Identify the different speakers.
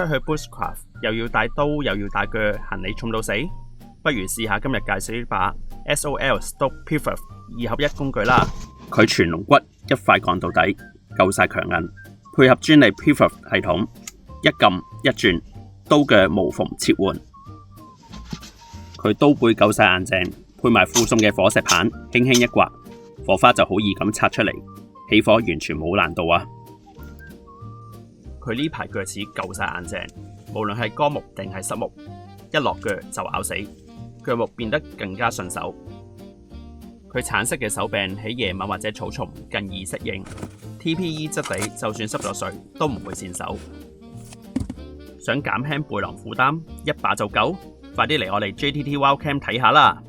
Speaker 1: 出去 bushcraft 又要帶刀又要帶鋸，行李重到死，不如試下今日介紹呢把 SOL Stoke Pivot 2合1工具啦。佢全龍骨一塊鋼到底，夠晒強硬，配合專利 Pivot 系統，一撳一轉，刀嘅無縫切換。佢刀背夠晒硬淨，配埋附送嘅火石棒，輕輕一刮，火花就好易咁擦出嚟，起火完全冇難度啊！佢呢排鋸齒夠晒硬淨，無論係乾木定係濕木，一落鋸就咬死，鋸木變得更加順手。佢橙色嘅手柄喺夜晚或者草叢更易適應 ，TPE 質地就算濕咗水都唔會跣手。想減輕背囊負擔，一把就夠，快啲嚟我哋 JTT Wildcam 睇下啦！